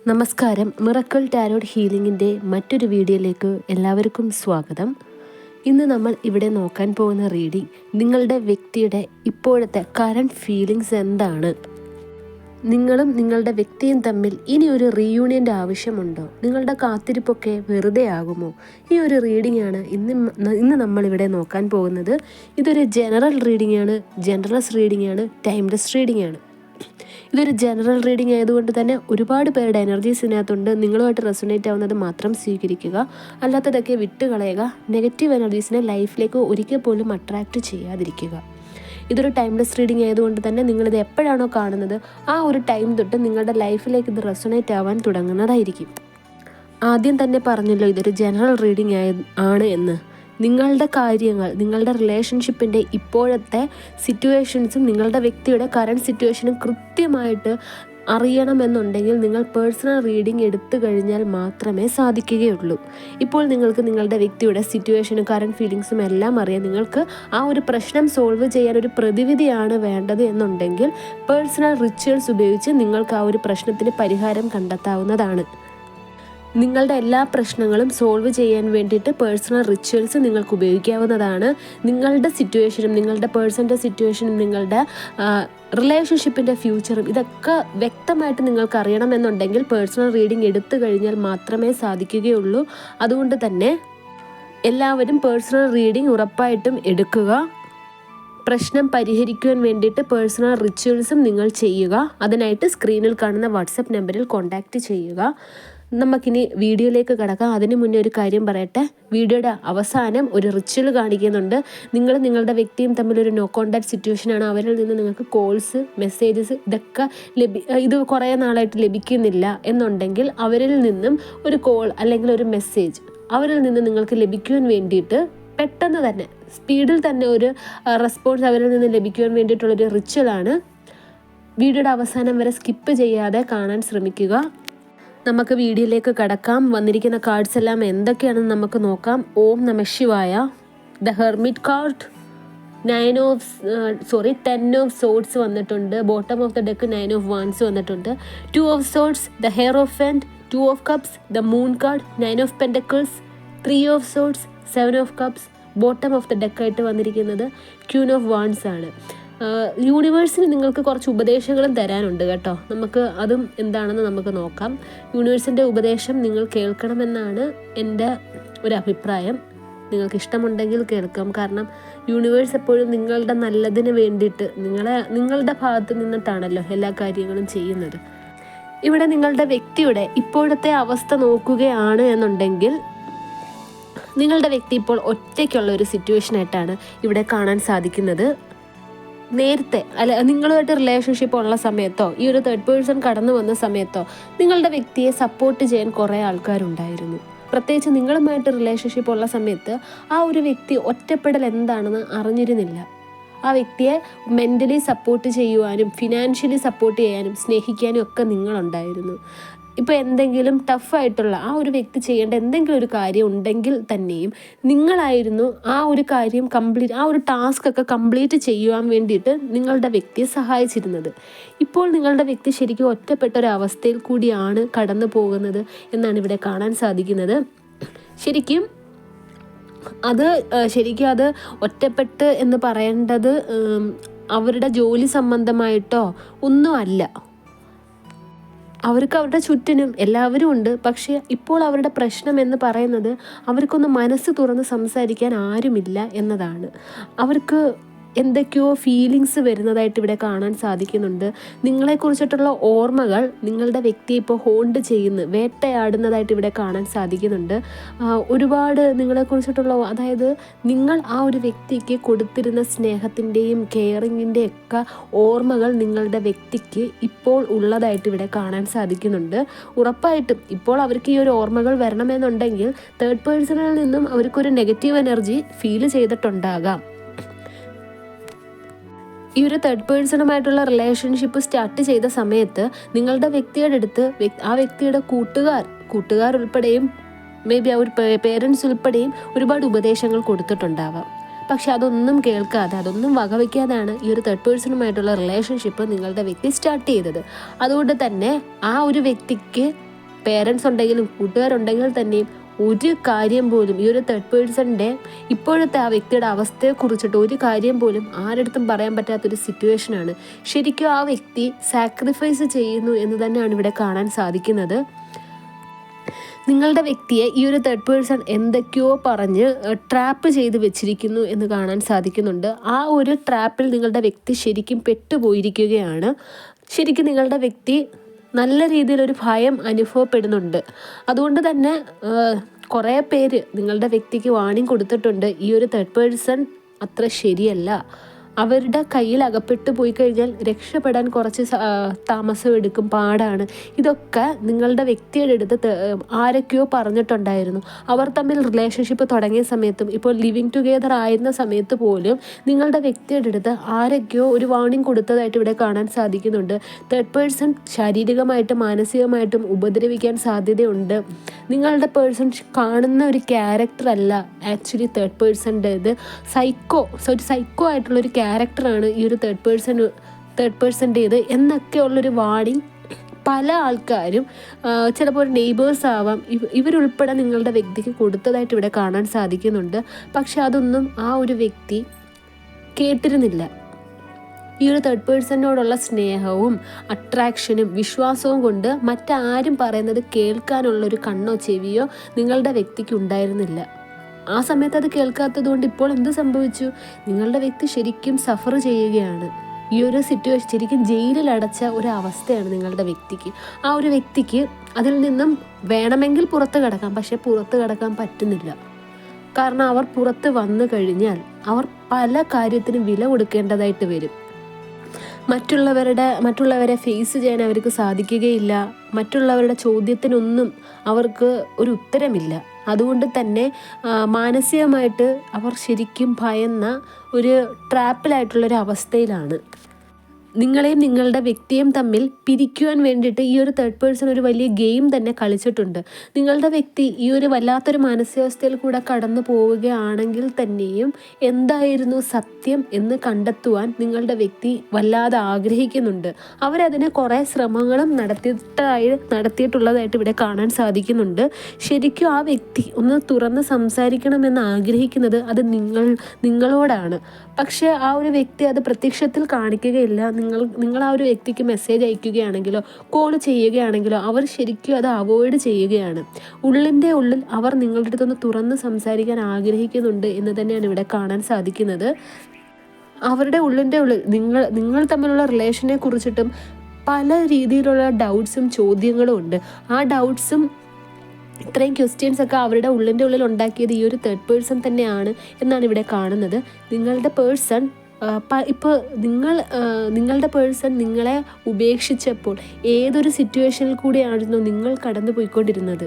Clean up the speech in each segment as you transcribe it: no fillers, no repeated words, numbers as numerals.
നമസ്കാരം. Miracle tarot ഹീലിംഗിൻ്റെ മറ്റൊരു വീഡിയോയിലേക്ക് എല്ലാവർക്കും സ്വാഗതം. ഇന്ന് നമ്മൾ ഇവിടെ നോക്കാൻ പോകുന്ന റീഡിംഗ് നിങ്ങളുടെ വ്യക്തിയുടെ ഇപ്പോഴത്തെ കറണ്ട് ഫീലിങ്സ് എന്താണ്, നിങ്ങളും നിങ്ങളുടെ വ്യക്തിയും തമ്മിൽ ഇനി ഒരു റീയൂണിയൻ്റെ ആവശ്യമുണ്ടോ, നിങ്ങളുടെ കാത്തിരിപ്പൊക്കെ വെറുതെ ആകുമോ? ഈ ഒരു റീഡിംഗ് ആണ് ഇന്ന് നമ്മളിവിടെ നോക്കാൻ പോകുന്നത്. ഇതൊരു ജനറൽ റീഡിംഗ് ആണ്, ജനറൽസ് റീഡിംഗ് ആണ്, ടൈംലെസ് റീഡിംഗ് ആണ്. ഇതൊരു ജനറൽ റീഡിംഗ് ആയതുകൊണ്ട് തന്നെ ഒരുപാട് പേരുടെ എനർജീസ് ഇതിനകത്തുണ്ട്. നിങ്ങളുമായിട്ട് റെസൊണേറ്റ് ആവുന്നത് മാത്രം സ്വീകരിക്കുക, അല്ലാത്തതൊക്കെ വിട്ടുകളയുക. നെഗറ്റീവ് എനർജീസിനെ ലൈഫിലേക്ക് ഒരിക്കൽ പോലും അട്രാക്റ്റ് ചെയ്യാതിരിക്കുക. ഇതൊരു ടൈംലെസ് റീഡിംഗ് ആയതുകൊണ്ട് തന്നെ നിങ്ങളിത് എപ്പോഴാണോ കാണുന്നത് ആ ഒരു ടൈം തൊട്ട് നിങ്ങളുടെ ലൈഫിലേക്ക് ഇത് റെസൊണേറ്റ് ആവാൻ തുടങ്ങുന്നതായിരിക്കും. ആദ്യം തന്നെ പറഞ്ഞല്ലോ ഇതൊരു ജനറൽ റീഡിംഗ് ആണ് എന്ന്. നിങ്ങളുടെ കാര്യങ്ങൾ, നിങ്ങളുടെ റിലേഷൻഷിപ്പിൻ്റെ ഇപ്പോഴത്തെ സിറ്റുവേഷൻസും നിങ്ങളുടെ വ്യക്തിയുടെ കറണ്ട് സിറ്റുവേഷനും കൃത്യമായിട്ട് അറിയണമെന്നുണ്ടെങ്കിൽ നിങ്ങൾ പേഴ്സണൽ റീഡിംഗ് എടുത്തു കഴിഞ്ഞാൽ മാത്രമേ സാധിക്കുകയുള്ളൂ. ഇപ്പോൾ നിങ്ങൾക്ക് നിങ്ങളുടെ വ്യക്തിയുടെ സിറ്റുവേഷനും കറണ്ട് ഫീലിങ്സും എല്ലാം അറിയാം. നിങ്ങൾക്ക് ആ ഒരു പ്രശ്നം സോൾവ് ചെയ്യാൻ ഒരു പ്രതിവിധിയാണ് വേണ്ടത് എന്നുണ്ടെങ്കിൽ പേഴ്സണൽ റിച്വൽസ് ഉപയോഗിച്ച് നിങ്ങൾക്ക് ആ ഒരു പ്രശ്നത്തിന് പരിഹാരം കണ്ടെത്താവുന്നതാണ്. നിങ്ങളുടെ എല്ലാ പ്രശ്നങ്ങളും സോൾവ് ചെയ്യാൻ വേണ്ടിയിട്ട് പേഴ്സണൽ റിച്വൽസ് നിങ്ങൾക്ക് ഉപയോഗിക്കാവുന്നതാണ്. നിങ്ങളുടെ സിറ്റുവേഷനും നിങ്ങളുടെ പേഴ്സൻ്റെ സിറ്റുവേഷനും നിങ്ങളുടെ റിലേഷൻഷിപ്പിൻ്റെ ഫ്യൂച്ചറും ഇതൊക്കെ വ്യക്തമായിട്ട് നിങ്ങൾക്ക് അറിയണമെന്നുണ്ടെങ്കിൽ പേഴ്സണൽ റീഡിംഗ് എടുത്തു കഴിഞ്ഞാൽ മാത്രമേ സാധിക്കുകയുള്ളൂ. അതുകൊണ്ട് തന്നെ എല്ലാവരും പേഴ്സണൽ റീഡിംഗ് ഉറപ്പായിട്ടും എടുക്കുക. പ്രശ്നം പരിഹരിക്കുവാൻ വേണ്ടിയിട്ട് പേഴ്സണൽ റിച്വൽസും നിങ്ങൾ ചെയ്യുക. അതിനായിട്ട് സ്ക്രീനിൽ കാണുന്ന വാട്സപ്പ് നമ്പറിൽ കോൺടാക്റ്റ് ചെയ്യുക. നമുക്കിനി വീഡിയോയിലേക്ക് കടക്കാം. അതിന് മുന്നേ ഒരു കാര്യം പറയട്ടെ. വീഡിയോയുടെ അവസാനം ഒരു റിച്വൽ കാണിക്കുന്നുണ്ട്. നിങ്ങളുടെ വ്യക്തിയും തമ്മിലൊരു നോ കോൺടാക്ട് സിറ്റുവേഷനാണ്. അവരിൽ നിന്ന് നിങ്ങൾക്ക് കോൾസ്, മെസ്സേജസ് ഇതൊക്കെ ഇത് കുറേ നാളായിട്ട് ലഭിക്കുന്നില്ല എന്നുണ്ടെങ്കിൽ അവരിൽ നിന്നും ഒരു കോൾ അല്ലെങ്കിൽ ഒരു മെസ്സേജ് അവരിൽ നിന്ന് നിങ്ങൾക്ക് ലഭിക്കുവാൻ വേണ്ടിയിട്ട് പെട്ടെന്ന് തന്നെ സ്പീഡിൽ തന്നെ ഒരു റെസ്പോൺസ് അവരിൽ നിന്ന് ലഭിക്കുവാൻ വേണ്ടിയിട്ടുള്ളൊരു റിച്വലാണ്. വീഡിയോയുടെ അവസാനം വരെ സ്കിപ്പ് ചെയ്യാതെ കാണാൻ ശ്രമിക്കുക. നമുക്ക് വീഡിയോയിലേക്ക് കടക്കാം. വന്നിരിക്കുന്ന കാർഡ്സ് എല്ലാം എന്തൊക്കെയാണെന്ന് നമുക്ക് നോക്കാം. ഓം നമഃ ശിവായ. The hermit card, 10 of swords വന്നിട്ടുണ്ട്. Bottom of the deck 9 of wands വന്നിട്ടുണ്ട്. 2 of swords, the hierophant, 2 of cups, the moon card, 9 of pentacles, 3 of swords, 7 of cups. Bottom of the ഡെക്കായിട്ട് വന്നിരിക്കുന്നത് ക്യൂൻ ഓഫ് വാൻസ് ആണ്. യൂണിവേഴ്സിന് നിങ്ങൾക്ക് കുറച്ച് ഉപദേശങ്ങളും തരാനുണ്ട് കേട്ടോ. നമുക്ക് അതും എന്താണെന്ന് നമുക്ക് നോക്കാം. യൂണിവേഴ്സിൻ്റെ ഉപദേശം നിങ്ങൾ കേൾക്കണമെന്നാണ് എൻ്റെ ഒരു അഭിപ്രായം. നിങ്ങൾക്ക് ഇഷ്ടമുണ്ടെങ്കിൽ കേൾക്കാം. കാരണം യൂണിവേഴ്സ് എപ്പോഴും നിങ്ങളുടെ നല്ലതിന് വേണ്ടിയിട്ട് നിങ്ങളുടെ ഭാഗത്ത് നിന്നിട്ടാണല്ലോ എല്ലാ കാര്യങ്ങളും ചെയ്യുന്നത്. ഇവിടെ നിങ്ങളുടെ വ്യക്തിയുടെ ഇപ്പോഴത്തെ അവസ്ഥ നോക്കുകയാണ് എന്നുണ്ടെങ്കിൽ നിങ്ങളുടെ വ്യക്തി ഇപ്പോൾ ഒറ്റയ്ക്കുള്ള ഒരു സിറ്റുവേഷനായിട്ടാണ് ഇവിടെ കാണാൻ സാധിക്കുന്നത്. നേരത്തെ നിങ്ങളുമായിട്ട് റിലേഷൻഷിപ്പ് ഉള്ള സമയത്തോ ഈ ഒരു തേർഡ് പേഴ്സൺ കടന്നു വന്ന സമയത്തോ നിങ്ങളുടെ വ്യക്തിയെ സപ്പോർട്ട് ചെയ്യാൻ കുറേ ആൾക്കാരുണ്ടായിരുന്നു. പ്രത്യേകിച്ച് നിങ്ങളുമായിട്ട് റിലേഷൻഷിപ്പ് ഉള്ള സമയത്ത് ആ ഒരു വ്യക്തി ഒറ്റപ്പെടൽ എന്താണെന്ന് അറിഞ്ഞിരുന്നില്ല. ആ വ്യക്തിയെ മെൻ്റലി സപ്പോർട്ട് ചെയ്യുവാനും ഫിനാൻഷ്യലി സപ്പോർട്ട് ചെയ്യാനും സ്നേഹിക്കാനും ഒക്കെ നിങ്ങളുണ്ടായിരുന്നു. ഇപ്പോൾ എന്തെങ്കിലും ടഫായിട്ടുള്ള ആ ഒരു വ്യക്തി ചെയ്യേണ്ട എന്തെങ്കിലും ഒരു കാര്യം ഉണ്ടെങ്കിൽ തന്നെയും നിങ്ങളായിരുന്നു ആ ഒരു കാര്യം ആ ഒരു ടാസ്ക് ഒക്കെ കംപ്ലീറ്റ് ചെയ്യുവാൻ വേണ്ടിയിട്ട് നിങ്ങളുടെ വ്യക്തിയെ സഹായിച്ചിരുന്നത്. ഇപ്പോൾ നിങ്ങളുടെ വ്യക്തി ശരിക്കും ഒറ്റപ്പെട്ട ഒരു അവസ്ഥയിൽ കൂടിയാണ് കടന്നു പോകുന്നത് എന്നാണ് ഇവിടെ കാണാൻ സാധിക്കുന്നത്. ശരിക്കും അത് ഒറ്റപ്പെട്ട് എന്ന് പറയേണ്ടത് അവരുടെ ജോലി സംബന്ധമായിട്ടോ ഒന്നും അല്ല. അവർക്ക് അവരുടെ ചുറ്റിനും എല്ലാവരും ഉണ്ട്. പക്ഷേ ഇപ്പോൾ അവരുടെ പ്രശ്നം എന്ന് പറയുന്നത് അവർക്കൊന്ന് മനസ്സ് തുറന്ന് സംസാരിക്കാൻ ആരുമില്ല എന്നതാണ്. അവർക്ക് എന്തൊക്കെയോ ഫീലിങ്സ് വരുന്നതായിട്ട് ഇവിടെ കാണാൻ സാധിക്കുന്നുണ്ട്. നിങ്ങളെക്കുറിച്ചിട്ടുള്ള ഓർമ്മകൾ നിങ്ങളുടെ വ്യക്തിയെ ഇപ്പോൾ ഹോണ്ട് വേട്ടയാടുന്നതായിട്ട് ഇവിടെ കാണാൻ സാധിക്കുന്നുണ്ട്. ഒരുപാട് നിങ്ങളെക്കുറിച്ചിട്ടുള്ള, അതായത് നിങ്ങൾ ആ ഒരു വ്യക്തിക്ക് കൊടുത്തിരുന്ന സ്നേഹത്തിൻ്റെയും കെയറിങ്ങിൻ്റെയും ഒക്കെ ഓർമ്മകൾ നിങ്ങളുടെ വ്യക്തിക്ക് ഇപ്പോൾ ഉള്ളതായിട്ട് ഇവിടെ കാണാൻ സാധിക്കുന്നുണ്ട്. ഉറപ്പായിട്ടും ഇപ്പോൾ അവർക്ക് ഈ ഒരു ഓർമ്മകൾ വരണമെന്നുണ്ടെങ്കിൽ തേർഡ് പേഴ്സണിൽ നിന്നും അവർക്കൊരു നെഗറ്റീവ് എനർജി ഫീൽ ചെയ്തിട്ടുണ്ടാകാം. ഈ ഒരു തേർഡ് പേഴ്സണുമായിട്ടുള്ള റിലേഷൻഷിപ്പ് സ്റ്റാർട്ട് ചെയ്ത സമയത്ത് നിങ്ങളുടെ വ്യക്തിയുടെ അടുത്ത് ആ വ്യക്തിയുടെ കൂട്ടുകാർ ഉൾപ്പെടെയും മേ ബി ആ ഒരു പേരൻസ് ഉൾപ്പെടെയും ഒരുപാട് ഉപദേശങ്ങൾ കൊടുത്തിട്ടുണ്ടാവാം. പക്ഷെ അതൊന്നും കേൾക്കാതെ, അതൊന്നും വകവയ്ക്കാതെയാണ് ഈ ഒരു തേർഡ് പേഴ്സണുമായിട്ടുള്ള റിലേഷൻഷിപ്പ് നിങ്ങളുടെ വ്യക്തി സ്റ്റാർട്ട് ചെയ്തത്. അതുകൊണ്ട് തന്നെ ആ ഒരു വ്യക്തിക്ക് പേരൻസ് ഉണ്ടെങ്കിലും കൂട്ടുകാരുണ്ടെങ്കിൽ തന്നെയും ഒരു കാര്യം പോലും ഈ ഒരു തേർഡ് പേഴ്സണിൻ്റെ ഇപ്പോഴത്തെ ആ വ്യക്തിയുടെ അവസ്ഥയെക്കുറിച്ചിട്ട് ഒരു കാര്യം പോലും ആരടുത്തും പറയാൻ പറ്റാത്തൊരു സിറ്റുവേഷനാണ്. ശരിക്കും ആ വ്യക്തി സാക്രിഫൈസ് ചെയ്യുന്നു എന്ന് തന്നെയാണ് ഇവിടെ കാണാൻ സാധിക്കുന്നത്. നിങ്ങളുടെ വ്യക്തിയെ ഈ ഒരു തേർഡ് പേഴ്സൺ എന്തൊക്കെയോ പറഞ്ഞ് ട്രാപ്പ് ചെയ്ത് വെച്ചിരിക്കുന്നു എന്ന് കാണാൻ സാധിക്കുന്നുണ്ട്. ആ ഒരു ട്രാപ്പിൽ നിങ്ങളുടെ വ്യക്തി ശരിക്കും പെട്ടുപോയിരിക്കുകയാണ്. ശരിക്കും നിങ്ങളുടെ വ്യക്തി നല്ല രീതിയിലൊരു ഭയം അനുഭവപ്പെടുന്നുണ്ട്. അതുകൊണ്ട് തന്നെ കുറേ പേര് നിങ്ങളുടെ വ്യക്തിക്ക് വാണിംഗ് കൊടുത്തിട്ടുണ്ട്. ഈ ഒരു തേർഡ് പേഴ്സൺ അത്ര ശരിയല്ല, അവരുടെ കയ്യിൽ അകപ്പെട്ടു പോയി കഴിഞ്ഞാൽ രക്ഷപ്പെടാൻ കുറച്ച് താമസമെടുക്കും, പാടാണ്. ഇതൊക്കെ നിങ്ങളുടെ വ്യക്തിയുടെ അടുത്ത് ആരൊക്കെയോ പറഞ്ഞിട്ടുണ്ടായിരുന്നു. അവർ തമ്മിൽ റിലേഷൻഷിപ്പ് തുടങ്ങിയ സമയത്തും ഇപ്പോൾ ലിവിങ് ടുഗെദർ ആയിരുന്ന സമയത്ത് പോലും നിങ്ങളുടെ വ്യക്തിയുടെ അടുത്ത് ആരൊക്കെയോ ഒരു വാർണിംഗ് കൊടുത്തതായിട്ട് ഇവിടെ കാണാൻ സാധിക്കുന്നുണ്ട്. തേർഡ് പേഴ്സൺ ശാരീരികമായിട്ടും മാനസികമായിട്ടും ഉപദ്രവിക്കാൻ സാധ്യതയുണ്ട്. നിങ്ങളുടെ പേഴ്സൺ കാണുന്ന ഒരു ക്യാരക്ടർ അല്ല ആക്ച്വലി തേർഡ് പേഴ്സൻ്റേത്. ഒരു സൈക്കോ ആയിട്ടുള്ളൊരു ക്യാരക്ടറാണ് ഈ ഒരു തേർഡ് പേഴ്സൻ്റേത് എന്നൊക്കെ ഉള്ളൊരു വാർണിംഗ് പല ആൾക്കാരും, ചിലപ്പോൾ ഒരു നെയ്ബേഴ്സ് ആവാം, ഇവരുൾപ്പെടെ നിങ്ങളുടെ വ്യക്തിക്ക് കൊടുത്തതായിട്ട് ഇവിടെ കാണാൻ സാധിക്കുന്നുണ്ട്. പക്ഷെ അതൊന്നും ആ ഒരു വ്യക്തി കേട്ടിരുന്നില്ല. ഈ ഒരു തേർഡ് പേഴ്സണിനോടുള്ള സ്നേഹവും അട്രാക്ഷനും വിശ്വാസവും കൊണ്ട് മറ്റാരും പറയുന്നത് കേൾക്കാനുള്ളൊരു കണ്ണോ ചെവിയോ നിങ്ങളുടെ വ്യക്തിക്ക് ഉണ്ടായിരുന്നില്ല. ആ സമയത്ത് അത് കേൾക്കാത്തത് കൊണ്ട് ഇപ്പോൾ എന്ത് സംഭവിച്ചു? നിങ്ങളുടെ വ്യക്തി ശരിക്കും സഫർ ചെയ്യുകയാണ്. ഈ ഒരു സിറ്റുവേഷൻ ശരിക്കും ജയിലിൽ അടച്ച ഒരു അവസ്ഥയാണ് നിങ്ങളുടെ വ്യക്തിക്ക്. ആ ഒരു വ്യക്തിക്ക് അതിൽ നിന്നും വേണമെങ്കിൽ പുറത്ത് കിടക്കാം, പക്ഷെ പുറത്ത് കിടക്കാൻ പറ്റുന്നില്ല. കാരണം അവർ പുറത്ത് വന്നു കഴിഞ്ഞാൽ അവർ പല കാര്യത്തിനും വില കൊടുക്കേണ്ടതായിട്ട് വരും. മറ്റുള്ളവരെ ഫേസ് ചെയ്യാൻ അവർക്ക് സാധിക്കുകയില്ല. മറ്റുള്ളവരുടെ ചോദ്യത്തിനൊന്നും അവർക്ക് ഒരു ഉത്തരമില്ല. അതുകൊണ്ട് തന്നെ മാനസികമായിട്ട് അവർ ശരിക്കും ഭയന്ന ഒരു ട്രാപ്പിലായിട്ടുള്ളൊരു അവസ്ഥയിലാണ്. നിങ്ങളെയും നിങ്ങളുടെ വ്യക്തിയും തമ്മിൽ പിരിക്കുവാൻ വേണ്ടിയിട്ട് ഈ ഒരു തേർഡ് പേഴ്സൺ ഒരു വലിയ ഗെയിം തന്നെ കളിച്ചിട്ടുണ്ട്. നിങ്ങളുടെ വ്യക്തി ഈ ഒരു വല്ലാത്തൊരു മാനസികാവസ്ഥയിൽ കൂടെ കടന്നു പോവുകയാണെങ്കിൽ തന്നെയും എന്തായിരുന്നു സത്യം എന്ന് കണ്ടെത്തുവാൻ നിങ്ങളുടെ വ്യക്തി വല്ലാതെ ആഗ്രഹിക്കുന്നുണ്ട്. അവരതിന് കുറേ ശ്രമങ്ങളും നടത്തിയിട്ടുള്ളതായിട്ട് ഇവിടെ കാണാൻ സാധിക്കുന്നുണ്ട്. ശരിക്കും ആ വ്യക്തി ഒന്ന് തുറന്ന് സംസാരിക്കണമെന്ന് ആഗ്രഹിക്കുന്നത് അത് നിങ്ങളോടാണ്. പക്ഷേ ആ ഒരു വ്യക്തി അത് പ്രത്യക്ഷത്തിൽ കാണിക്കുകയില്ല. നിങ്ങൾ ആ ഒരു വ്യക്തിക്ക് മെസ്സേജ് അയക്കുകയാണെങ്കിലോ കോൾ ചെയ്യുകയാണെങ്കിലോ അവർ ശരിക്കും അത് അവോയ്ഡ് ചെയ്യുകയാണ്. ഉള്ളിൻ്റെ ഉള്ളിൽ അവർ നിങ്ങളുടെ അടുത്തൊന്ന് തുറന്ന് സംസാരിക്കാൻ ആഗ്രഹിക്കുന്നുണ്ട് എന്ന് തന്നെയാണ് ഇവിടെ കാണാൻ സാധിക്കുന്നത്. അവരുടെ ഉള്ളിൻ്റെ ഉള്ളിൽ നിങ്ങൾ തമ്മിലുള്ള റിലേഷനെ കുറിച്ചിട്ടും പല രീതിയിലുള്ള ഡൗട്ട്സും ചോദ്യങ്ങളും ഉണ്ട്. ആ ഡൗട്ട്സും ഇത്രയും ക്വസ്റ്റ്യൻസ് ഒക്കെ അവരുടെ ഉള്ളിൻ്റെ ഉള്ളിൽ ഉണ്ടാക്കിയത് ഈ ഒരു തേർഡ് പേഴ്സൺ തന്നെയാണ് എന്നാണ് ഇവിടെ കാണുന്നത്. നിങ്ങളുടെ പേഴ്സൺ നിങ്ങളുടെ പേഴ്സൺ നിങ്ങളെ ഉപേക്ഷിച്ചപ്പോൾ ഏതൊരു സിറ്റുവേഷനിൽ കൂടിയായിരുന്നു നിങ്ങൾ കടന്നു പോയിക്കൊണ്ടിരുന്നത്,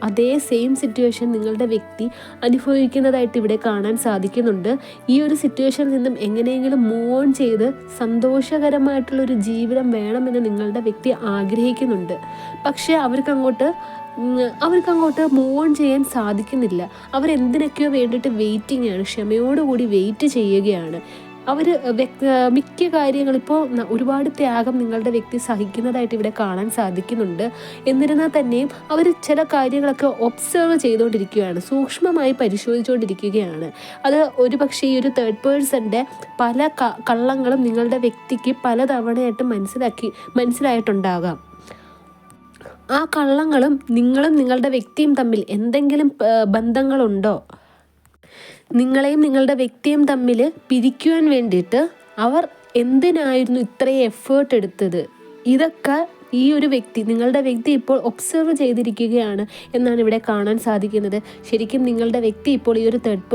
അതേ സെയിം സിറ്റുവേഷൻ നിങ്ങളുടെ വ്യക്തി അനുഭവിക്കുന്നതായിട്ട് ഇവിടെ കാണാൻ സാധിക്കുന്നുണ്ട്. ഈ ഒരു സിറ്റുവേഷനിൽ നിന്നും എങ്ങനെയെങ്കിലും മൂവ് ഓൺ ചെയ്ത് സന്തോഷകരമായിട്ടുള്ളൊരു ജീവിതം വേണമെന്ന് നിങ്ങളുടെ വ്യക്തി ആഗ്രഹിക്കുന്നുണ്ട്. പക്ഷേ അവർക്കങ്ങോട്ട് മൂവ് ഓൺ ചെയ്യാൻ സാധിക്കുന്നില്ല. അവരെന്തിനൊക്കെയോ വേണ്ടിയിട്ട് വെയിറ്റിംഗ് ആണ്, ക്ഷമയോടുകൂടി വെയിറ്റ് ചെയ്യുകയാണ്. അവർ മിക്ക കാര്യങ്ങൾ ഇപ്പോൾ ഒരുപാട് ത്യാഗം നിങ്ങളുടെ വ്യക്തി സഹിക്കുന്നതായിട്ട് ഇവിടെ കാണാൻ സാധിക്കുന്നുണ്ട്. എന്നിരുന്നാൽ തന്നെയും അവർ ചില കാര്യങ്ങളൊക്കെ ഒബ്സർവ് ചെയ്തുകൊണ്ടിരിക്കുകയാണ്, സൂക്ഷ്മമായി പരിശോധിച്ചുകൊണ്ടിരിക്കുകയാണ്. അത് ഒരുപക്ഷെ ഈ ഒരു തേർഡ് പേഴ്സൻ്റെ പല കള്ളങ്ങളും നിങ്ങളുടെ വ്യക്തിക്ക് പലതവണയായിട്ട് മനസ്സിലായിട്ടുണ്ടാകാം. ആ കള്ളങ്ങളും നിങ്ങളും നിങ്ങളുടെ വ്യക്തിയും തമ്മിൽ എന്തെങ്കിലും ബന്ധങ്ങളുണ്ടോ, നിങ്ങളെയും നിങ്ങളുടെ വ്യക്തിയും തമ്മിൽ പിരിക്കുവാൻ വേണ്ടിയിട്ട് അവർ എന്തിനായിരുന്നു ഇത്രയും എഫേർട്ട് എടുത്തത്, ഇതൊക്കെ ഈ ഒരു വ്യക്തി നിങ്ങളുടെ വ്യക്തി ഇപ്പോൾ ഒബ്സർവ് ചെയ്തിരിക്കുകയാണ് എന്നാണ് ഇവിടെ കാണാൻ സാധിക്കുന്നത്. ശരിക്കും നിങ്ങളുടെ വ്യക്തി ഇപ്പോൾ ഈ ഒരു തേർഡ്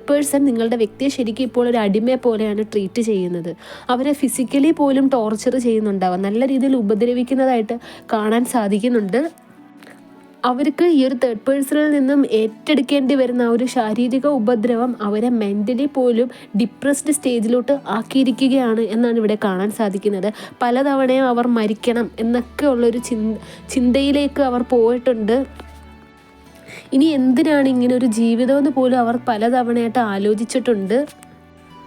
പേഴ്സൺ നിങ്ങളുടെ വ്യക്തിയെ ശരിക്കും ഇപ്പോൾ ഒരു അടിമയെ പോലെയാണ് ട്രീറ്റ് ചെയ്യുന്നത്. അവരെ ഫിസിക്കലി പോലും ടോർച്ചർ ചെയ്യുന്നുണ്ടാവാം, നല്ല രീതിയിൽ ഉപദ്രവിക്കുന്നതായിട്ട് കാണാൻ സാധിക്കുന്നുണ്ട്. അവർക്ക് ഈ ഒരു തേർഡ് പേഴ്സണിൽ നിന്നും ഏറ്റെടുക്കേണ്ടി വരുന്ന ഒരു ശാരീരിക ഉപദ്രവം അവരെ മെൻ്റലി പോലും ഡിപ്രസ്ഡ് സ്റ്റേജിലോട്ട് ആക്കിയിരിക്കുകയാണ് എന്നാണ് ഇവിടെ കാണാൻ സാധിക്കുന്നത്. പലതവണയും അവർ മരിക്കണം എന്നൊക്കെ ഉള്ളൊരു ചിന്തയിലേക്ക് അവർ പോയിട്ടുണ്ട്. ഇനി എന്തിനാണ് ഇങ്ങനെ ഒരു ജീവിതമെന്ന് പോലും അവർ പലതവണയായിട്ട് ആലോചിച്ചിട്ടുണ്ട്.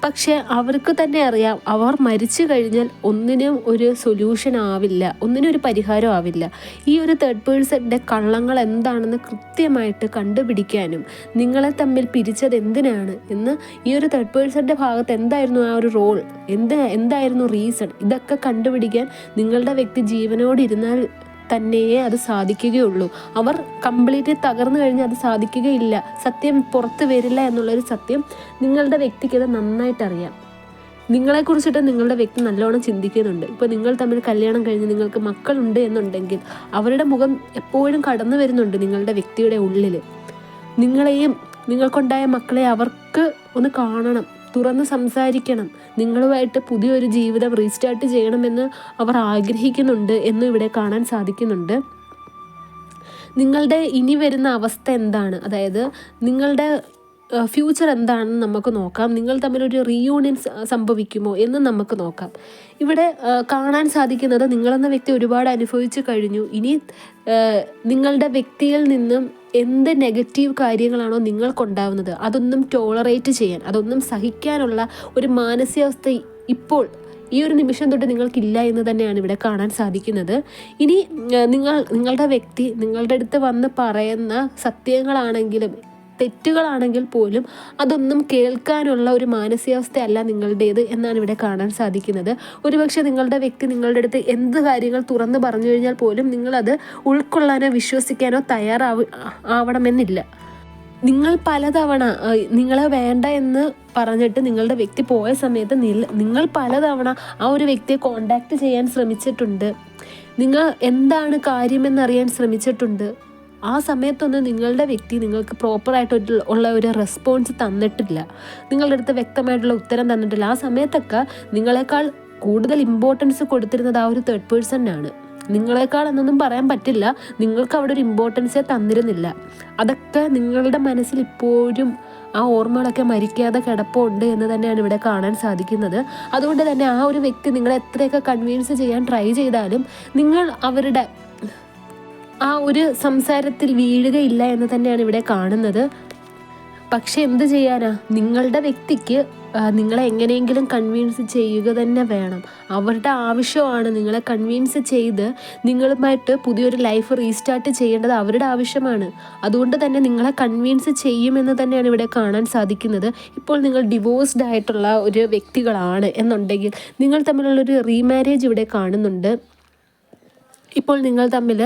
പക്ഷേ അവർക്ക് തന്നെ അറിയാം അവർ മരിച്ചു കഴിഞ്ഞാൽ ഒന്നിനും ഒരു സൊല്യൂഷൻ ആവില്ല, ഒന്നിനും ഒരു പരിഹാരം ആവില്ല. ഈ ഒരു തേർഡ് പേഴ്സൻ്റെ കള്ളങ്ങൾ എന്താണെന്ന് കൃത്യമായിട്ട് കണ്ടുപിടിക്കാനും നിങ്ങളെ തമ്മിൽ പിരിച്ചത് എന്തിനാണ് എന്ന്, ഈ ഒരു തേർഡ് പേഴ്സൻ്റെ ഭാഗത്ത് എന്തായിരുന്നു ആ ഒരു റോൾ, എന്തായിരുന്നു റീസൺ, ഇതൊക്കെ കണ്ടുപിടിക്കാൻ നിങ്ങളുടെ വ്യക്തി ജീവനോടിരുന്നാൽ തന്നെയേ അത് സാധിക്കുകയുള്ളൂ. അവർ കംപ്ലീറ്റ് തകർന്നു കഴിഞ്ഞാൽ അത് സാധിക്കുകയില്ല. സത്യം പുറത്ത് വരില്ല എന്നുള്ളൊരു സത്യം നിങ്ങളുടെ വ്യക്തിക്ക് അത് നന്നായിട്ടറിയാം. നിങ്ങളെക്കുറിച്ചിട്ട് നിങ്ങളുടെ വ്യക്തി നല്ലോണം ചിന്തിക്കുന്നുണ്ട്. ഇപ്പോൾ നിങ്ങൾ തമ്മിൽ കല്യാണം കഴിഞ്ഞ് നിങ്ങൾക്ക് മക്കളുണ്ട് എന്നുണ്ടെങ്കിൽ അവരുടെ മുഖം എപ്പോഴും കടന്നു വരുന്നുണ്ട് നിങ്ങളുടെ വ്യക്തിയുടെ ഉള്ളിൽ. നിങ്ങളെയും നിങ്ങൾക്കുണ്ടായ മക്കളെ അവർക്ക് ഒന്ന് കാണണം, തുറന്ന് സംസാരിക്കണം, നിങ്ങളുമായിട്ട് പുതിയൊരു ജീവിതം റീസ്റ്റാർട്ട് ചെയ്യണമെന്ന് അവർ ആഗ്രഹിക്കുന്നുണ്ട് എന്നും ഇവിടെ കാണാൻ സാധിക്കുന്നുണ്ട്. നിങ്ങളുടെ ഇനി വരുന്ന അവസ്ഥ എന്താണ്, അതായത് നിങ്ങളുടെ ഫ്യൂച്ചർ എന്താണെന്ന് നമുക്ക് നോക്കാം. നിങ്ങൾ തമ്മിലൊരു റീയൂണിയൻ സംഭവിക്കുമോ എന്ന് നമുക്ക് നോക്കാം. ഇവിടെ കാണാൻ സാധിക്കുന്നത് നിങ്ങളെന്ന വ്യക്തി ഒരുപാട് അനുഭവിച്ചു കഴിഞ്ഞു. ഇനി നിങ്ങളുടെ വ്യക്തിയിൽ നിന്നും എന്ത് നെഗറ്റീവ് കാര്യങ്ങളാണോ നിങ്ങൾക്കുണ്ടാവുന്നത് അതൊന്നും ടോളറേറ്റ് ചെയ്യാൻ, അതൊന്നും സഹിക്കാനുള്ള ഒരു മാനസികാവസ്ഥ ഇപ്പോൾ ഈ ഒരു നിമിഷം തൊട്ട് നിങ്ങൾക്കില്ല എന്ന് തന്നെയാണ് ഇവിടെ കാണാൻ സാധിക്കുന്നത്. ഇനി നിങ്ങളുടെ വ്യക്തി നിങ്ങളുടെ അടുത്ത് വന്ന് പറയുന്ന സത്യങ്ങളാണെങ്കിലും തെറ്റുകളാണെങ്കിൽ പോലും അതൊന്നും കേൾക്കാനുള്ള ഒരു മാനസികാവസ്ഥയല്ല നിങ്ങളുടേത് എന്നാണ് ഇവിടെ കാണാൻ സാധിക്കുന്നത്. ഒരുപക്ഷെ നിങ്ങളുടെ വ്യക്തി നിങ്ങളുടെ അടുത്ത് എന്ത് കാര്യങ്ങൾ തുറന്നു പറഞ്ഞു കഴിഞ്ഞാൽ പോലും നിങ്ങളത് ഉൾക്കൊള്ളാനോ വിശ്വസിക്കാനോ ആവണമെന്നില്ല. നിങ്ങൾ പലതവണ നിങ്ങളെ വേണ്ട എന്ന് പറഞ്ഞിട്ട് നിങ്ങളുടെ വ്യക്തി പോയ സമയത്ത് നിങ്ങൾ പലതവണ ആ ഒരു വ്യക്തിയെ കോണ്ടാക്ട് ചെയ്യാൻ ശ്രമിച്ചിട്ടുണ്ട്. നിങ്ങൾ എന്താണ് കാര്യമെന്നറിയാൻ ശ്രമിച്ചിട്ടുണ്ട്. ആ സമയത്തൊന്നും നിങ്ങളുടെ വ്യക്തി നിങ്ങൾക്ക് പ്രോപ്പറായിട്ടുള്ള ഒരു റെസ്പോൺസ് തന്നിട്ടില്ല, നിങ്ങളുടെ അടുത്ത് വ്യക്തമായിട്ടുള്ള ഉത്തരം തന്നിട്ടില്ല. ആ സമയത്തൊക്കെ നിങ്ങളെക്കാൾ കൂടുതൽ ഇമ്പോർട്ടൻസ് കൊടുത്തിരുന്നത് ആ ഒരു തേർഡ് പേഴ്സണിനാണ്. നിങ്ങളെക്കാൾ എന്നൊന്നും പറയാൻ പറ്റില്ല, നിങ്ങൾക്ക് അവിടെ ഒരു ഇമ്പോർട്ടൻസേ തന്നിരുന്നില്ല. അതൊക്കെ നിങ്ങളുടെ മനസ്സിൽ ഇപ്പോഴും ആ ഓർമ്മകളൊക്കെ മരിക്കാതെ കിടപ്പുണ്ട് എന്ന് തന്നെയാണ് ഇവിടെ കാണാൻ സാധിക്കുന്നത്. അതുകൊണ്ട് തന്നെ ആ ഒരു വ്യക്തി നിങ്ങളെ എത്രയൊക്കെ കൺവിൻസ് ചെയ്യാൻ ട്രൈ ചെയ്താലും നിങ്ങൾ അവരുടെ ആ ഒരു സംസാരത്തിൽ വീഴുകയില്ല എന്ന് തന്നെയാണ് ഇവിടെ കാണുന്നത്. പക്ഷെ എന്ത് ചെയ്യാനാ, നിങ്ങളുടെ വ്യക്തിക്ക് നിങ്ങളെ എങ്ങനെയെങ്കിലും കൺവിൻസ് ചെയ്യുക തന്നെ വേണം. അവരുടെ ആവശ്യമാണ് നിങ്ങളെ കൺവിൻസ് ചെയ്ത് നിങ്ങളുമായിട്ട് പുതിയൊരു ലൈഫ് റീസ്റ്റാർട്ട് ചെയ്യേണ്ടത് അവരുടെ ആവശ്യമാണ്. അതുകൊണ്ട് തന്നെ നിങ്ങളെ കൺവിൻസ് ചെയ്യുമെന്ന് തന്നെയാണ് ഇവിടെ കാണാൻ സാധിക്കുന്നത്. ഇപ്പോൾ നിങ്ങൾ ഡിവോഴ്സ്ഡ് ആയിട്ടുള്ള ഒരു വ്യക്തികളാണ് എന്നുണ്ടെങ്കിൽ നിങ്ങൾ തമ്മിലുള്ളൊരു റീമാരേജ് ഇവിടെ കാണുന്നുണ്ട്. ഇപ്പോൾ നിങ്ങൾ തമ്മിൽ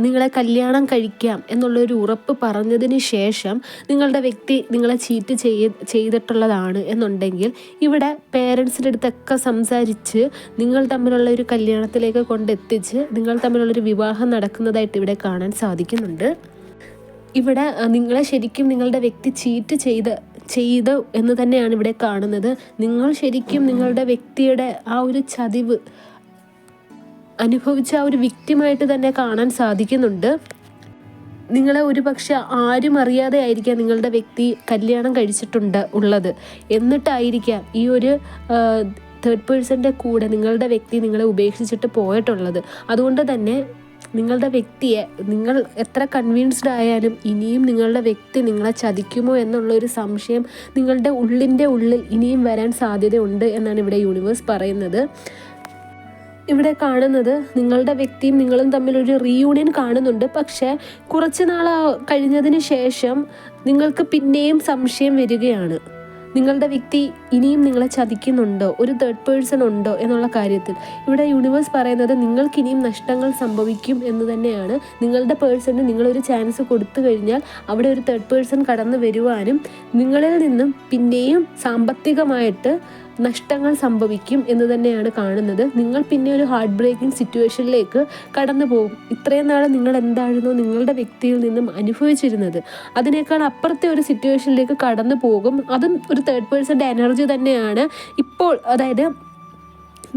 നിങ്ങളെ കല്യാണം കഴിക്കാം എന്നുള്ളൊരു ഉറപ്പ് പറഞ്ഞതിന് ശേഷം നിങ്ങളുടെ വ്യക്തി നിങ്ങളെ ചീറ്റ് ചെയ്തിട്ടുള്ളതാണ് എന്നുണ്ടെങ്കിൽ ഇവിടെ പേരൻസിൻ്റെ അടുത്തൊക്കെ സംസാരിച്ച് നിങ്ങൾ തമ്മിലുള്ള ഒരു കല്യാണത്തിലേക്ക് കൊണ്ടെത്തിച്ച് നിങ്ങൾ തമ്മിലുള്ളൊരു വിവാഹം നടക്കുന്നതായിട്ട് ഇവിടെ കാണാൻ സാധിക്കുന്നുണ്ട്. ഇവിടെ നിങ്ങളെ ശരിക്കും നിങ്ങളുടെ വ്യക്തി ചീറ്റ് ചെയ്തു എന്ന് തന്നെയാണ് ഇവിടെ കാണുന്നത്. നിങ്ങൾ ശരിക്കും നിങ്ങളുടെ വ്യക്തിയുടെ ആ ഒരു ചതിവ് അനുഭവിച്ച ആ ഒരു വിക്ടിമായിട്ട് തന്നെ കാണാൻ സാധിക്കുന്നുണ്ട്. നിങ്ങളെ ഒരുപക്ഷെ ആരും അറിയാതെ ആയിരിക്കാം നിങ്ങളുടെ വ്യക്തി കല്യാണം ഉള്ളത്. എന്നിട്ടായിരിക്കാം ഈ ഒരു തേർഡ് പേഴ്സൻ്റെ കൂടെ നിങ്ങളുടെ വ്യക്തി നിങ്ങളെ ഉപേക്ഷിച്ചിട്ട് പോയിട്ടുള്ളത്. അതുകൊണ്ട് തന്നെ നിങ്ങളുടെ വ്യക്തിയെ നിങ്ങൾ എത്ര കൺവിൻസ്ഡ് ആയാലും ഇനിയും നിങ്ങളുടെ വ്യക്തി നിങ്ങളെ ചതിക്കുമോ എന്നുള്ളൊരു സംശയം നിങ്ങളുടെ ഉള്ളിൽ ഇനിയും വരാൻ സാധ്യതയുണ്ട് എന്നാണ് ഇവിടെ യൂണിവേഴ്സ് പറയുന്നത്. ഇവിടെ കാണുന്നത് നിങ്ങളുടെ വ്യക്തിയും നിങ്ങളും തമ്മിലൊരു റീയൂണിയൻ കാണുന്നുണ്ട്. പക്ഷേ കുറച്ച് നാൾ കഴിഞ്ഞതിന് ശേഷം നിങ്ങൾക്ക് പിന്നെയും സംശയം വരികയാണ്, നിങ്ങളുടെ വ്യക്തി ഇനിയും നിങ്ങളെ ചതിക്കുന്നുണ്ടോ, ഒരു തേർഡ് പേഴ്സൺ ഉണ്ടോ എന്നുള്ള കാര്യത്തിൽ. ഇവിടെ യൂണിവേഴ്സ് പറയുന്നത് നിങ്ങൾക്ക് ഇനിയും നഷ്ടങ്ങൾ സംഭവിക്കും എന്ന് തന്നെയാണ്. നിങ്ങളുടെ പേഴ്സണിന് നിങ്ങളൊരു ചാൻസ് കൊടുത്തു കഴിഞ്ഞാൽ അവിടെ ഒരു തേർഡ് പേഴ്സൺ കടന്നു വരുവാനും നിങ്ങളിൽ നിന്നും പിന്നെയും സാമ്പത്തികമായിട്ട് നഷ്ടങ്ങൾ സംഭവിക്കും എന്ന് തന്നെയാണ് കാണുന്നത്. നിങ്ങൾ പിന്നെ ഒരു ഹാർട്ട് ബ്രേക്കിംഗ് സിറ്റുവേഷനിലേക്ക് കടന്നു പോകും. ഇത്രയും നാൾ നിങ്ങൾ എന്തായിരുന്നോ നിങ്ങളുടെ വ്യക്തിയിൽ നിന്നും അനുഭവിച്ചിരുന്നത് അതിനേക്കാൾ അപ്പുറത്തെ ഒരു സിറ്റുവേഷനിലേക്ക് കടന്നു പോകും. അതും ഒരു തേർഡ് പേഴ്സൻ്റെ എനർജി തന്നെയാണ് ഇപ്പോൾ. അതായത്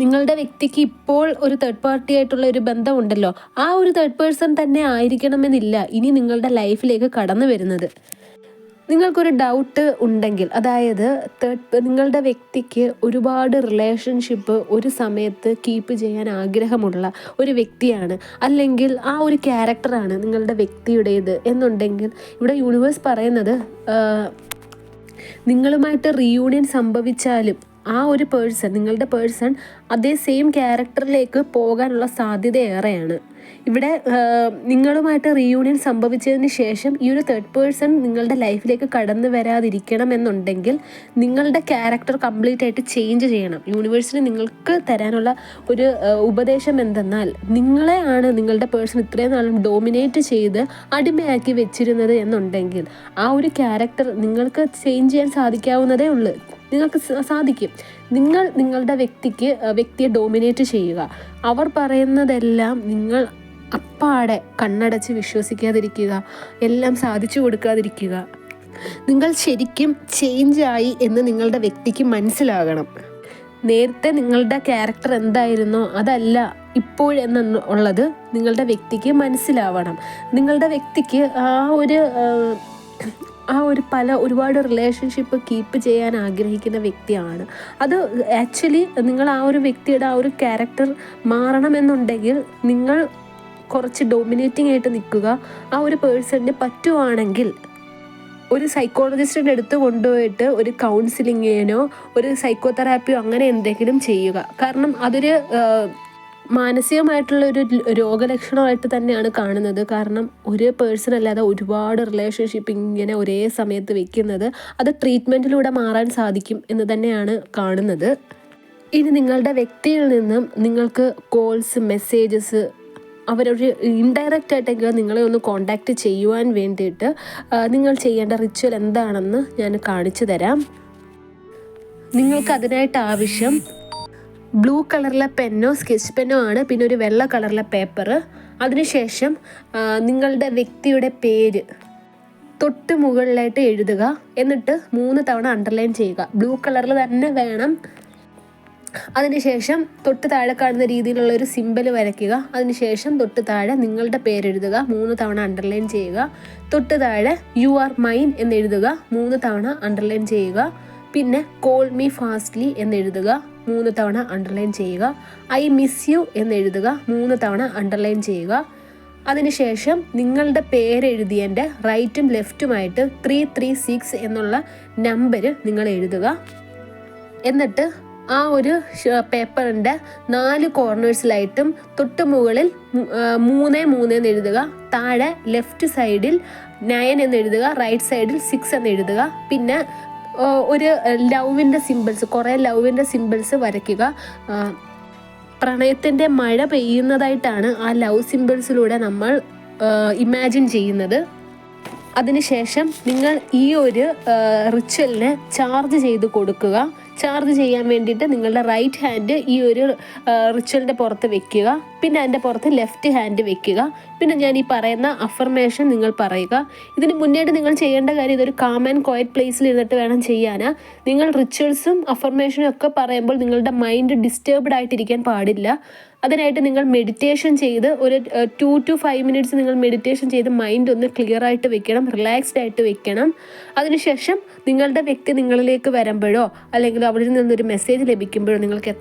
നിങ്ങളുടെ വ്യക്തിക്ക് ഇപ്പോൾ ഒരു തേർഡ് പാർട്ടി ആയിട്ടുള്ള ഒരു ബന്ധമുണ്ടല്ലോ, ആ ഒരു തേർഡ് പേഴ്സൺ തന്നെ ആയിരിക്കണമെന്നില്ല ഇനി നിങ്ങളുടെ ലൈഫിലേക്ക് കടന്നു വരുന്നത്. നിങ്ങൾക്കൊരു ഡൗട്ട് ഉണ്ടെങ്കിൽ, അതായത് നിങ്ങളുടെ വ്യക്തിക്ക് ഒരുപാട് റിലേഷൻഷിപ്പ് ഒരു സമയത്ത് കീപ്പ് ചെയ്യാൻ ആഗ്രഹമുള്ള ഒരു വ്യക്തിയാണ്, അല്ലെങ്കിൽ ആ ഒരു ക്യാരക്ടറാണ് നിങ്ങളുടെ വ്യക്തിയുടേത് എന്നുണ്ടെങ്കിൽ ഇവിടെ യൂണിവേഴ്സ് പറയുന്നത് നിങ്ങളുമായിട്ട് റീയൂണിയൻ സംഭവിച്ചാലും ആ ഒരു പേഴ്സൺ, നിങ്ങളുടെ പേഴ്സൺ അതേ സെയിം ക്യാരക്ടറിലേക്ക് പോകാനുള്ള സാധ്യത ഏറെയാണ്. ഇവിടെ നിങ്ങളുമായിട്ട് റീയൂണിയൻ സംഭവിച്ചതിന് ശേഷം ഈ ഒരു തേർഡ് പേഴ്സൺ നിങ്ങളുടെ ലൈഫിലേക്ക് കടന്നു വരാതിരിക്കണം എന്നുണ്ടെങ്കിൽ നിങ്ങളുടെ ക്യാരക്ടർ കംപ്ലീറ്റ് ആയിട്ട് ചേഞ്ച് ചെയ്യണം. യൂണിവേഴ്സിന് നിങ്ങൾക്ക് തരാനുള്ള ഒരു ഉപദേശം എന്തെന്നാൽ, നിങ്ങളെയാണ് നിങ്ങളുടെ പേഴ്സൺ ഇത്രയും നാളും ഡോമിനേറ്റ് ചെയ്ത് അടിമയാക്കി വെച്ചിരുന്നത് എന്നുണ്ടെങ്കിൽ ആ ഒരു ക്യാരക്ടർ നിങ്ങൾക്ക് ചേഞ്ച് ചെയ്യാൻ സാധിക്കാവുന്നതേ ഉള്ളൂ. നിങ്ങൾക്ക് സാധിക്കും. നിങ്ങൾ നിങ്ങളുടെ വ്യക്തിയെ ഡോമിനേറ്റ് ചെയ്യുക. അവർ പറയുന്നതെല്ലാം നിങ്ങൾ അപ്പാടെ കണ്ണടച്ച് വിശ്വസിക്കാതിരിക്കുക, എല്ലാം സാധിച്ചു കൊടുക്കാതിരിക്കുക. നിങ്ങൾ ശരിക്കും ചേഞ്ചായി എന്ന് നിങ്ങളുടെ വ്യക്തിക്ക് മനസ്സിലാകണം. നേരത്തെ നിങ്ങളുടെ ക്യാരക്ടർ എന്തായിരുന്നോ അതല്ല ഇപ്പോഴെന്നുള്ളത് നിങ്ങളുടെ വ്യക്തിക്ക് മനസ്സിലാവണം. നിങ്ങളുടെ വ്യക്തിക്ക് ഒരുപാട് റിലേഷൻഷിപ്പ് കീപ്പ് ചെയ്യാൻ ആഗ്രഹിക്കുന്ന വ്യക്തിയാണ്. അത് ആക്ച്വലി നിങ്ങൾ ആ ഒരു വ്യക്തിയുടെ ആ ഒരു ക്യാരക്ടർ മാറണമെന്നുണ്ടെങ്കിൽ നിങ്ങൾ കുറച്ച് ഡോമിനേറ്റിംഗ് ആയിട്ട് നിൽക്കുക. ആ ഒരു പേഴ്സണിന് പറ്റുവാണെങ്കിൽ ഒരു സൈക്കോളജിസ്റ്റിൻ്റെ അടുത്ത് കൊണ്ടുപോയിട്ട് ഒരു കൗൺസിലിങ്ങിനോ ഒരു സൈക്കോതെറാപ്പിയോ അങ്ങനെ എന്തെങ്കിലും ചെയ്യുക. കാരണം അതൊരു മാനസികമായിട്ടുള്ളൊരു രോഗലക്ഷണമായിട്ട് തന്നെയാണ് കാണുന്നത്. കാരണം ഒരു പേഴ്സൺ അല്ലാതെ ഒരുപാട് റിലേഷൻഷിപ്പ് ഇങ്ങനെ ഒരേ സമയത്ത് വെക്കുന്നത് അത് ട്രീറ്റ്മെൻറ്റിലൂടെ മാറാൻ സാധിക്കും എന്ന് തന്നെയാണ് കാണുന്നത്. ഇനി നിങ്ങളുടെ വ്യക്തിയിൽ നിന്നും നിങ്ങൾക്ക് കോൾസ്, മെസ്സേജസ്, അവരൊരു ഇൻഡയറക്റ്റ് ആയിട്ടെങ്കിലും നിങ്ങളെ ഒന്ന് കോണ്ടാക്റ്റ് ചെയ്യുവാൻ വേണ്ടിയിട്ട് നിങ്ങൾ ചെയ്യേണ്ട റിച്വൽ എന്താണെന്ന് ഞാൻ കാണിച്ചു തരാം. നിങ്ങൾക്ക് അതിനായിട്ട് ആവശ്യം ബ്ലൂ കളറിലെ പെന്നോ സ്കെച്ച് പെന്നോ ആണ്, പിന്നെ ഒരു വെള്ള കളറിലെ പേപ്പർ. അതിനുശേഷം നിങ്ങളുടെ വ്യക്തിയുടെ പേര് തൊട്ട് മുകളിലായിട്ട് എഴുതുക. എന്നിട്ട് 3 തവണ അണ്ടർലൈൻ ചെയ്യുക. ബ്ലൂ കളറിൽ തന്നെ വേണം. അതിനുശേഷം തൊട്ട് താഴെ കാണുന്ന രീതിയിലുള്ള ഒരു സിമ്പൽ വരയ്ക്കുക. അതിനുശേഷം തൊട്ട് താഴെ നിങ്ങളുടെ പേരെഴുതുക, 3 തവണ അണ്ടർലൈൻ ചെയ്യുക. തൊട്ട് താഴെ യു ആർ മൈൻ എന്നെഴുതുക, 3 തവണ അണ്ടർലൈൻ ചെയ്യുക. പിന്നെ കോൾ മീ ഫാസ്റ്റ്ലി എന്നെഴുതുക, 3 തവണ അണ്ടർലൈൻ ചെയ്യുക. ഐ മിസ് യു എന്നെഴുതുക, 3 തവണ അണ്ടർലൈൻ ചെയ്യുക. അതിനുശേഷം നിങ്ങളുടെ പേരെഴുതിയതിൻ്റെ റൈറ്റും ലെഫ്റ്റുമായിട്ട് 336 എന്നുള്ള നമ്പർ നിങ്ങൾ എഴുതുക. എന്നിട്ട് ആ ഒരു പേപ്പറിൻ്റെ 4 കോർണേഴ്സിലായിട്ടും തൊട്ട് മുകളിൽ 3 എന്നെഴുതുക. താഴെ ലെഫ്റ്റ് സൈഡിൽ 9 എന്നെഴുതുക, റൈറ്റ് സൈഡിൽ 6 എന്നെഴുതുക. പിന്നെ ഒരു ലവിൻ്റെ സിമ്പിൾസ്, കുറേ ലവിൻ്റെ സിമ്പിൾസ് വരയ്ക്കുക. പ്രണയത്തിൻ്റെ മഴ പെയ്യുന്നതായിട്ടാണ് ആ ലവ് സിമ്പിൾസിലൂടെ നമ്മൾ ഇമാജിൻ ചെയ്യുന്നത്. അതിനുശേഷം നിങ്ങൾ ഈ ഒരു റിച്വലിനെ ചാർജ് ചെയ്ത് കൊടുക്കുക. ചാർജ് ചെയ്യാൻ വേണ്ടിയിട്ട് നിങ്ങളുടെ റൈറ്റ് ഹാൻഡ് ഈ ഒരു റിച്വലിൻ്റെ പുറത്ത് വെക്കുക. പിന്നെ അതിൻ്റെ പുറത്ത് ലെഫ്റ്റ് ഹാൻഡ് വെക്കുക. പിന്നെ ഞാൻ ഈ പറയുന്ന അഫർമേഷൻ നിങ്ങൾ പറയുക. ഇതിന് മുന്നേട്ട് നിങ്ങൾ ചെയ്യേണ്ട കാര്യം, ഇതൊരു കാം ആൻഡ് ക്വയറ്റ് പ്ലേസിൽ ഇരുന്നിട്ട് വേണം ചെയ്യാൻ. നിങ്ങൾ റിച്വൽസും അഫർമേഷനും ഒക്കെ പറയുമ്പോൾ നിങ്ങളുടെ മൈൻഡ് ഡിസ്റ്റർബ്ഡ് ആയിട്ടിരിക്കാൻ പാടില്ല. അതിനായിട്ട് നിങ്ങൾ മെഡിറ്റേഷൻ ചെയ്ത് ഒരു 2 to 5 മിനിറ്റ്സ് നിങ്ങൾ മെഡിറ്റേഷൻ ചെയ്ത് മൈൻഡ് ഒന്ന് ക്ലിയർ ആയിട്ട് വെക്കണം, റിലാക്സ്ഡ് ആയിട്ട് വെക്കണം. അതിനുശേഷം നിങ്ങളുടെ വ്യക്തി നിങ്ങളിലേക്ക് വരുമ്പോഴോ അല്ലെങ്കിൽ അവിടെ നിന്നൊരു മെസ്സേജ് ലഭിക്കുമ്പോഴോ നിങ്ങൾക്ക്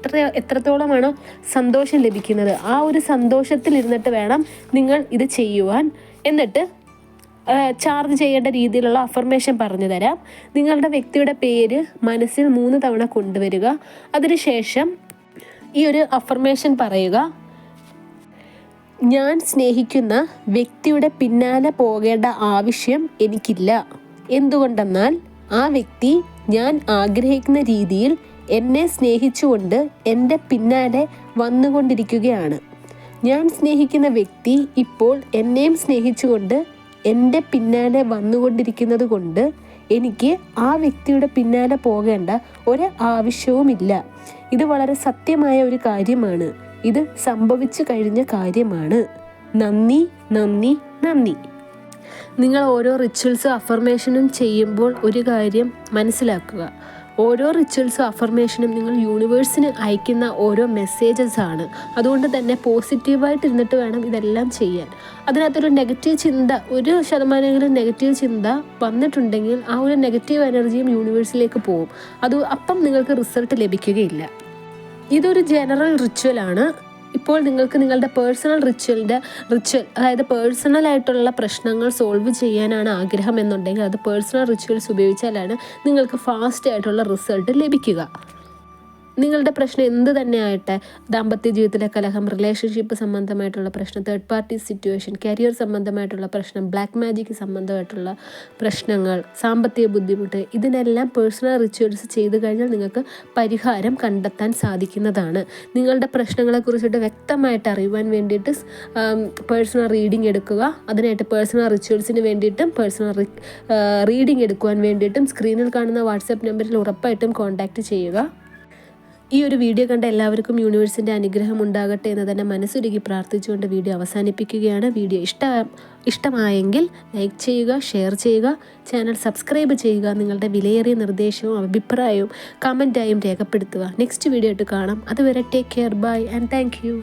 എത്രത്തോളമാണോ സന്തോഷം ലഭിക്കുന്നത്, ആ ഒരു സന്തോഷത്തിൽ ഇരുന്നിട്ട് വേണം നിങ്ങൾ ഇത് ചെയ്യുവാൻ. എന്നിട്ട് ചാർജ് ചെയ്യേണ്ട രീതിയിലുള്ള അഫർമേഷൻ പറഞ്ഞു തരാം. നിങ്ങളുടെ വ്യക്തിയുടെ പേര് മനസ്സിൽ 3 തവണ കൊണ്ടുവരിക. അതിനുശേഷം ഈ ഒരു അഫർമേഷൻ പറയുക: ഞാൻ സ്നേഹിക്കുന്ന വ്യക്തിയുടെ പിന്നാലെ പോകേണ്ട ആവശ്യം എനിക്കില്ല. എന്തുകൊണ്ടെന്നാൽ ആ വ്യക്തി ഞാൻ ആഗ്രഹിക്കുന്ന രീതിയിൽ എന്നെ സ്നേഹിച്ചുകൊണ്ട് എൻ്റെ പിന്നാലെ വന്നുകൊണ്ടിരിക്കുകയാണ്. ഞാൻ സ്നേഹിക്കുന്ന വ്യക്തി ഇപ്പോൾ എന്നെയും സ്നേഹിച്ചുകൊണ്ട് എൻ്റെ പിന്നാലെ വന്നുകൊണ്ടിരിക്കുന്നത് കൊണ്ട് എനിക്ക് ആ വ്യക്തിയുടെ പിന്നാലെ പോകേണ്ട ഒരു ആവശ്യവുമില്ല. ഇത് വളരെ സത്യമായ ഒരു കാര്യമാണ്. ഇത് സംഭവിച്ചു കഴിഞ്ഞ കാര്യമാണ്. നന്ദി, നന്ദി, നന്ദി. നിങ്ങൾ ഓരോ റിച്വൽസും അഫർമേഷനും ചെയ്യുമ്പോൾ ഒരു കാര്യം മനസ്സിലാക്കുക. ഓരോ റിച്വൽസും അഫർമേഷനും നിങ്ങൾ യൂണിവേഴ്സിന് അയക്കുന്ന ഓരോ മെസ്സേജസ് ആണ്. അതുകൊണ്ട് തന്നെ പോസിറ്റീവായിട്ട് ഇരുന്നിട്ട് വേണം ഇതെല്ലാം ചെയ്യാൻ. അതിനകത്തൊരു നെഗറ്റീവ് ചിന്ത, 1% നെഗറ്റീവ് ചിന്ത വന്നിട്ടുണ്ടെങ്കിൽ ആ ഒരു നെഗറ്റീവ് എനർജിയും യൂണിവേഴ്സിലേക്ക് പോകും. അപ്പം നിങ്ങൾക്ക് റിസൾട്ട് ലഭിക്കുകയില്ല. ഇതൊരു ജനറൽ റിച്വലാണ്. ഇപ്പോൾ നിങ്ങൾക്ക് നിങ്ങളുടെ പേഴ്സണൽ റിച്വൽ അതായത് പേഴ്സണലായിട്ടുള്ള പ്രശ്നങ്ങൾ സോൾവ് ചെയ്യാനാണ് ആഗ്രഹം എന്നുണ്ടെങ്കിൽ അത് പേഴ്സണൽ റിച്വൽസ് ഉപയോഗിച്ചാലാണ് നിങ്ങൾക്ക് ഫാസ്റ്റ് ആയിട്ടുള്ള റിസൾട്ട് ലഭിക്കുക. നിങ്ങളുടെ പ്രശ്നം എന്ത് തന്നെ ആയിട്ട്, ദാമ്പത്യ ജീവിതത്തിലെ കലഹം, റിലേഷൻഷിപ്പ് സംബന്ധമായിട്ടുള്ള പ്രശ്നം, തേർഡ് പാർട്ടി സിറ്റുവേഷൻ, കരിയർ സംബന്ധമായിട്ടുള്ള പ്രശ്നം, ബ്ലാക്ക് മാജിക് സംബന്ധമായിട്ടുള്ള പ്രശ്നങ്ങൾ, സാമ്പത്തിക ബുദ്ധിമുട്ട്, ഇതിനെല്ലാം പേഴ്സണൽ റിച്വൽസ് ചെയ്തു കഴിഞ്ഞാൽ നിങ്ങൾക്ക് പരിഹാരം കണ്ടെത്താൻ സാധിക്കുന്നതാണ്. നിങ്ങളുടെ പ്രശ്നങ്ങളെക്കുറിച്ചിട്ട് വ്യക്തമായിട്ട് അറിയുവാൻ വേണ്ടിയിട്ട് പേഴ്സണൽ റീഡിംഗ് എടുക്കുക. അതിനായിട്ട് പേഴ്സണൽ റിച്വൽസിന് വേണ്ടിയിട്ടും പേഴ്സണൽ റീഡിംഗ് എടുക്കുവാൻ വേണ്ടിയിട്ടും സ്ക്രീനിൽ കാണുന്ന വാട്സാപ്പ് നമ്പറിൽ ഉറപ്പായിട്ടും കോൺടാക്റ്റ് ചെയ്യുക. ഈ ഒരു വീഡിയോ കണ്ട എല്ലാവർക്കും യൂണിവേഴ്സിൻ്റെ അനുഗ്രഹം ഉണ്ടാകട്ടെ എന്ന് തന്നെ മനസ്സുരുകി പ്രാർത്ഥിച്ചുകൊണ്ട് വീഡിയോ അവസാനിപ്പിക്കുകയാണ്. വീഡിയോ ഇഷ്ടമായെങ്കിൽ ലൈക്ക് ചെയ്യുക, ഷെയർ ചെയ്യുക, ചാനൽ സബ്സ്ക്രൈബ് ചെയ്യുക. നിങ്ങളുടെ വിലയേറിയ നിർദ്ദേശവും അഭിപ്രായവും കമൻറ്റായും രേഖപ്പെടുത്തുക. നെക്സ്റ്റ് വീഡിയോ ആയിട്ട് കാണാം. അതുവരെ take care, bye and thank U.